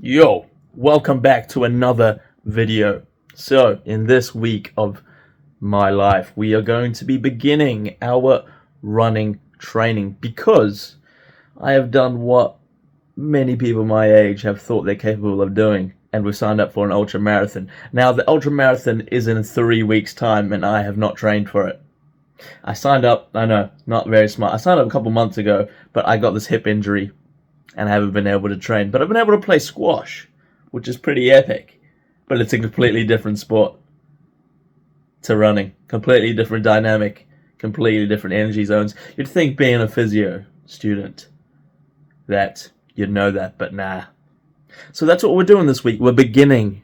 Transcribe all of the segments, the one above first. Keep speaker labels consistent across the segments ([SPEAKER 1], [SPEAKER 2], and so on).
[SPEAKER 1] Yo, welcome back to another video. So, in this week of my life, we are going to be beginning our running training because I have done what many people my age have thought they're capable of doing, and we've signed up for an ultra marathon. Now, the ultra marathon is in 3 weeks' time, and I have not trained for it. I signed up, I know, not very smart. I signed up a couple months ago, but I got this hip injury and haven't been able to train. But I've been able to play squash, which is pretty epic. But it's a completely different sport to running. Completely different dynamic, completely different energy zones. You'd think being a physio student that you'd know that, but nah. So that's what we're doing this week. We're beginning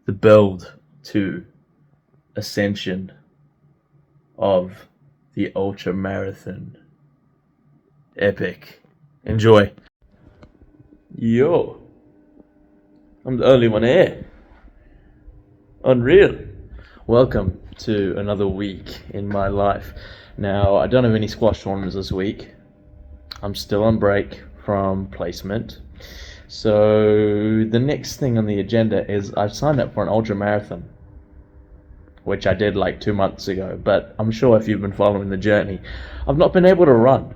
[SPEAKER 1] the build to ascension of the ultra marathon. Epic. Enjoy. Yo, I'm the only one here. Unreal. Welcome to another week in my life. Now, I don't have any squash tournaments this week. I'm still on break from placement. So the next thing on the agenda is I've signed up for an ultra marathon, which I did like 2 months ago. But I'm sure if you've been following the journey, I've not been able to run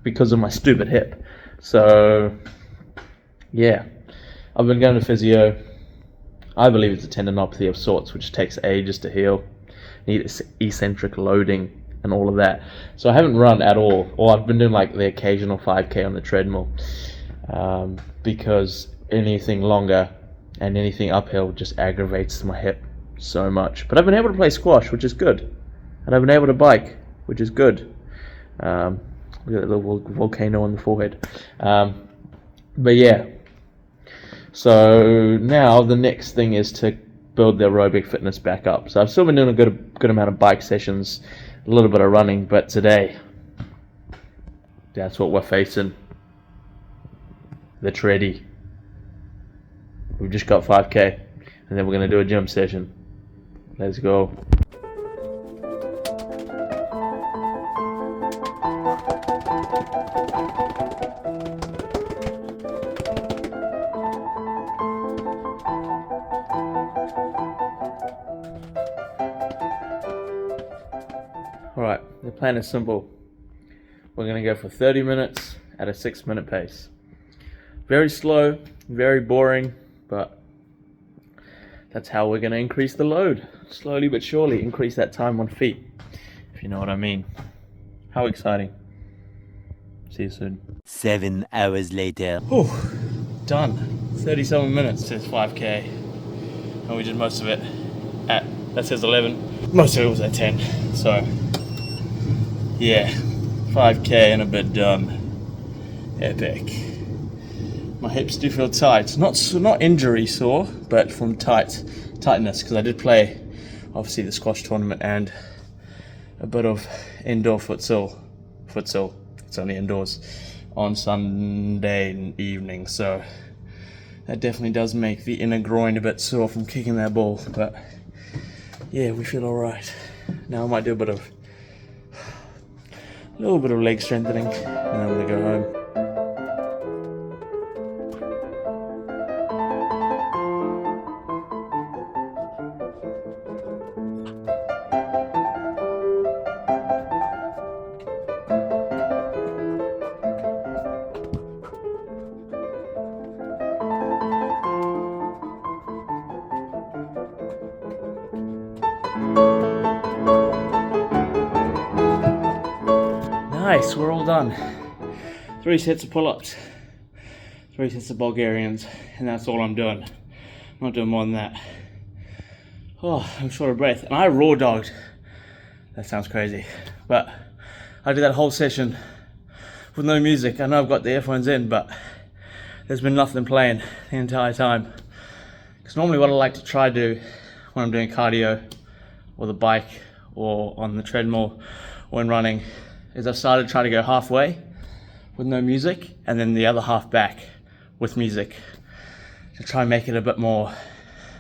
[SPEAKER 1] because of my stupid hip. So yeah, I've been going to physio. I believe it's a tendinopathy of sorts, which takes ages to heal. Need eccentric loading and all of that. So I haven't run at all, or I've been doing like the occasional 5K on the treadmill, because anything longer and anything uphill just aggravates my hip so much. But I've been able to play squash, which is good, and I've been able to bike, which is good. Look at that little volcano on the forehead. But yeah. So now the next thing is to build the aerobic fitness back up. So I've still been doing a good amount of bike sessions, a little bit of running, but today, that's what we're facing. The treadie. We've just got 5K, and then we're going to do a gym session. Let's go. Alright, the plan is simple. We're going to go for 30 minutes at a 6-minute pace. Very slow, very boring, but that's how we're going to increase the load. Slowly but surely increase that time on feet, if you know what I mean. How exciting. See you soon.
[SPEAKER 2] 7 hours later.
[SPEAKER 1] Oh, done. 37 minutes says 5K. And we did most of it at, that says 11. Most of it was at 10, so yeah, 5K and a bit done. Epic. My hips do feel tight. Not injury sore, but from tightness, because I did play, obviously, the squash tournament and a bit of indoor futsal. It's only indoors on Sunday evening, so that definitely does make the inner groin a bit sore from kicking that ball. But yeah, we feel all right. Now I might do a little bit of leg strengthening, and then I'm gonna go home. Nice, we're all done. 3 sets of pull-ups, 3 sets of Bulgarians, and that's all I'm doing. I'm not doing more than that. Oh, I'm short of breath. And I raw dogged. That sounds crazy. But I did that whole session with no music. I know I've got the earphones in, but there's been nothing playing the entire time. Because normally what I like to try to do when I'm doing cardio, or the bike, or on the treadmill, when running, is I've started trying to go halfway with no music, and then the other half back with music, to try and make it a bit more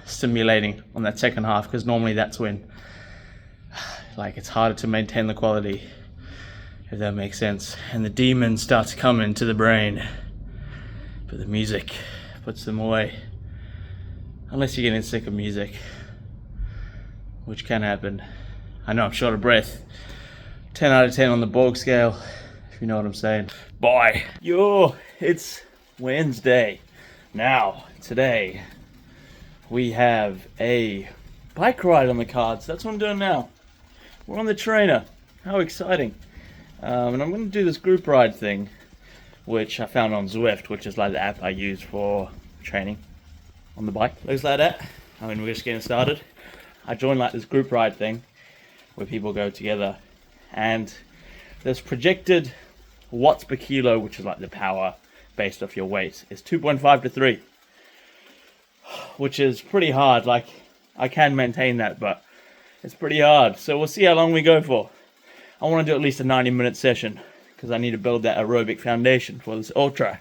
[SPEAKER 1] stimulating on that second half, because normally that's when it's harder to maintain the quality, if that makes sense, and the demons start to come into the brain. But the music puts them away. Unless you're getting sick of music, which can happen. I know I'm short of breath. 10 out of 10 on the Borg scale, if you know what I'm saying. Bye. Yo, it's Wednesday. Now, today, we have a bike ride on the cards. That's what I'm doing now. We're on the trainer. How exciting. And I'm going to do this group ride thing, which I found on Zwift, which is like the app I use for training on the bike. Looks like that. I mean, we're just getting started. I joined like this group ride thing where people go together, and there's projected watts per kilo, which is like the power based off your weight, is 2.5 to 3, which is pretty hard. Like, I can maintain that, but it's pretty hard. So we'll see how long we go for. I want to do at least a 90-minute session because I need to build that aerobic foundation for this ultra,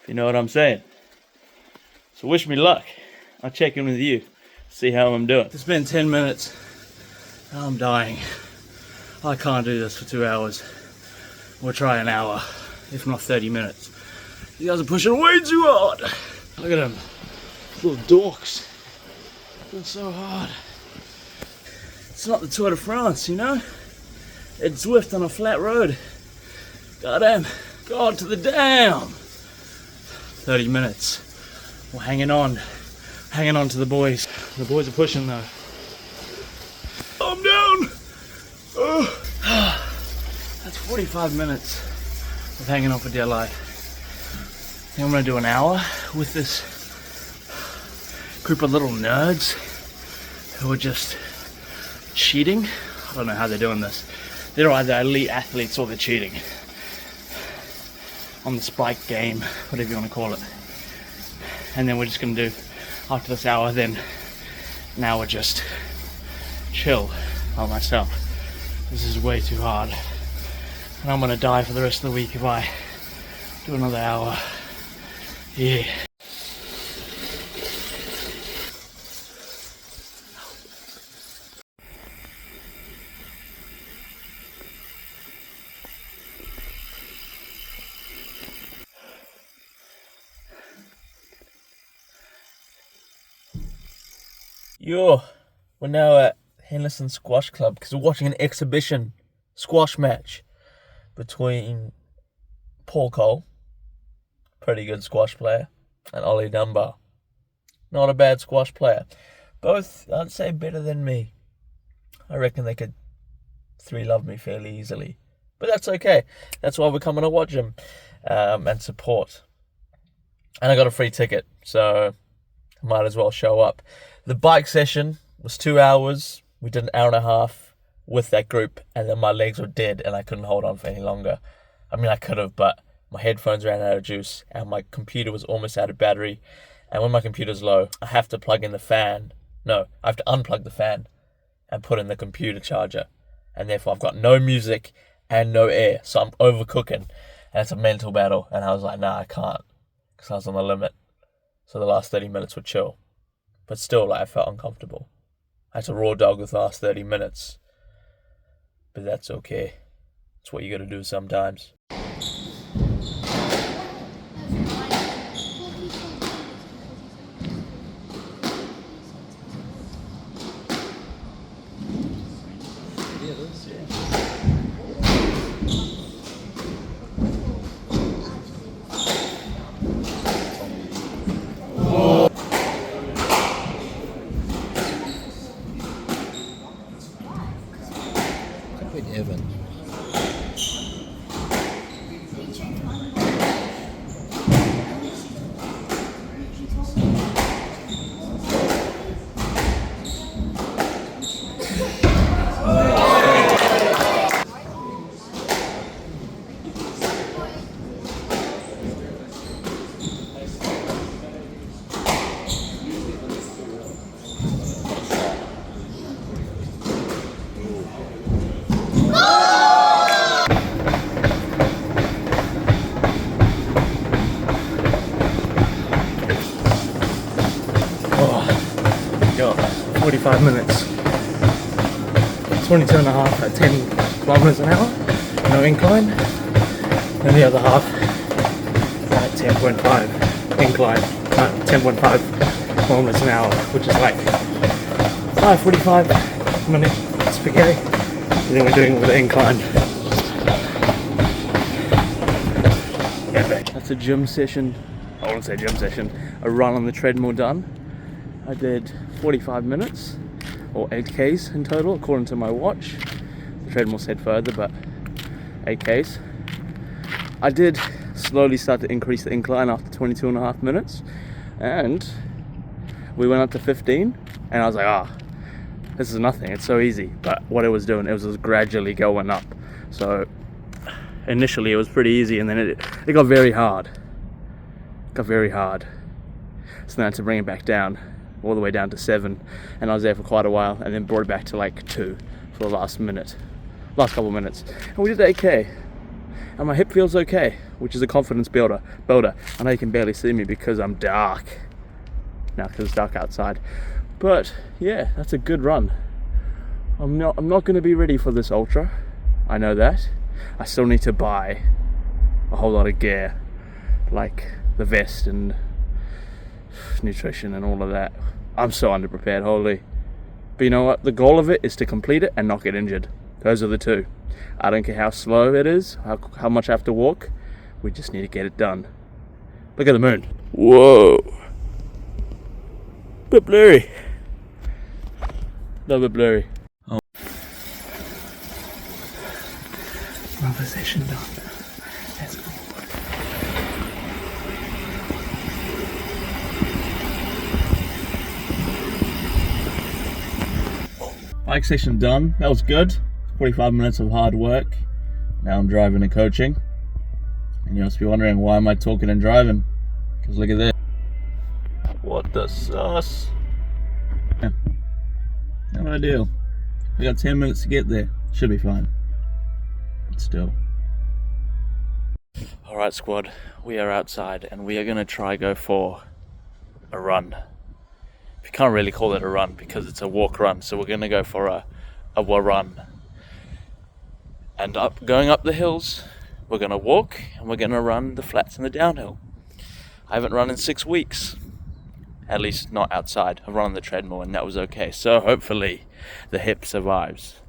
[SPEAKER 1] if you know what I'm saying. So wish me luck. I'll check in with you, see how I'm doing. It's been 10 minutes. I'm dying. I can't do this for 2 hours. We'll try an hour, if not 30 minutes. You guys are pushing way too hard. Look at them, little dorks. It's so hard. It's not the Tour de France, you know? It's Zwift on a flat road. Goddamn, God to the damn. 30 minutes. We're hanging on to the boys. The boys are pushing though. I'm down. Oh. That's 45 minutes of hanging on for dear life. I think I'm gonna do an hour with this group of little nerds who are just cheating. I don't know how they're doing this. They're either elite athletes or they're cheating on the spike game, whatever you want to call it. And then we're just gonna do, after this hour, then now we're just chill by myself. This is way too hard, and I'm gonna die for the rest of the week if I do another hour. Yeah. Yo, we're now at Henderson Squash Club because we're watching an exhibition squash match between Paul Cole, pretty good squash player, and Ollie Dunbar, not a bad squash player. Both, I'd say, better than me. I reckon they could 3-love me fairly easily, but that's okay. That's why we're coming to watch them and support. And I got a free ticket, so I might as well show up. The bike session was 2 hours. We did an hour and a half with that group, and then my legs were dead and I couldn't hold on for any longer. I mean, I could have, but my headphones ran out of juice and my computer was almost out of battery. And when my computer's low, I have to plug in the fan. No, I have to unplug the fan and put in the computer charger. And therefore, I've got no music and no air. So I'm overcooking. And it's a mental battle. And I was like, nah, I can't. Because I was on the limit. So the last 30 minutes were chill. But still, like, I felt uncomfortable. I had to raw dog the last 30 minutes. But that's okay. It's what you gotta do sometimes.
[SPEAKER 3] Evan.
[SPEAKER 1] Got 45 minutes, 22 and a half at 10 kilometers an hour, no incline, and the other half at 10.5 incline.
[SPEAKER 4] 10.5 kilometers an hour, which is like 45 minute spaghetti. And then we're doing it with an incline. Epic. That's a gym session. I wouldn't say gym session. A run on the treadmill done. I did 45 minutes, or 8Ks in total, according to my watch. The treadmill said further, but 8Ks. I did slowly start to increase the incline after 22 and a half minutes, and we went up to 15, and I was like, this is nothing, it's so easy. But what it was doing, it was just gradually going up. So initially it was pretty easy, and then it got very hard. So then I had to bring it back down, all the way down to 7, and I was there for quite a while, and then brought it back to like 2 for the last couple minutes. And we did 8K, and my hip feels okay, which is a confidence builder. I know you can barely see me because I'm dark now, because it's dark outside. But yeah, that's a good run. I'm not going to be ready for this ultra. I know that. I still need to buy a whole lot of gear, like the vest and nutrition and all of that. I'm so underprepared, holy. But you know what? The goal of it is to complete it and not get injured. Those are the two. I don't care how slow it is, how much I have to walk. We just need to get it done. Look at the moon. Whoa. Bit blurry. A little bit blurry. Oh. Another session done. Let's go.
[SPEAKER 1] Bike session done. That was good. 45 minutes of hard work. Now I'm driving and coaching. And you must be wondering, why am I talking and driving? Because look at this. What the sauce? Yeah. Not ideal. We got 10 minutes to get there. Should be fine. But still.
[SPEAKER 4] Alright squad, we are outside and we are going to try go for a run. You can't really call it a run because it's a walk run, so we're going to go for a run. And going up the hills, we're going to walk and we're going to run the flats and the downhill. I haven't run in 6 weeks, at least not outside. I've run on the treadmill and that was okay. So hopefully the hip survives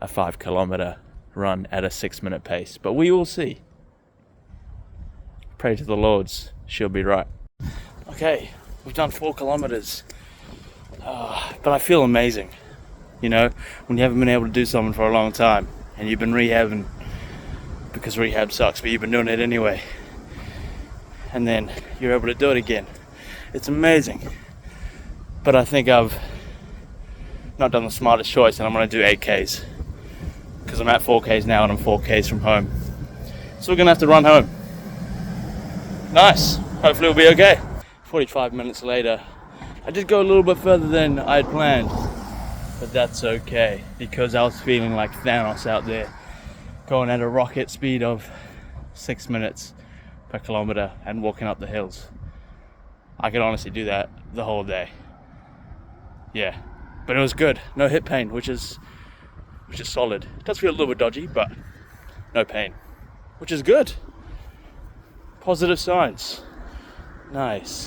[SPEAKER 4] a 5 kilometer run at a 6-minute pace, but we will see. Pray to the Lords, she'll be right. Okay, we've done 4 kilometers, but I feel amazing. You know, when you haven't been able to do something for a long time and you've been rehabbing because rehab sucks, but you've been doing it anyway, and then you're able to do it again. It's amazing. But I think I've not done the smartest choice, and I'm going to do 8Ks because I'm at 4Ks now and I'm 4Ks from home. So we're going to have to run home. Nice. Hopefully it'll be okay. 45 minutes later, I did go a little bit further than I had planned, but that's okay because I was feeling like Thanos out there, going at a rocket speed of 6 minutes per kilometer and walking up the hills. I could honestly do that the whole day. Yeah, but it was good. No hip pain, which is solid. It does feel a little bit dodgy, but no pain, which is good. Positive signs. Nice.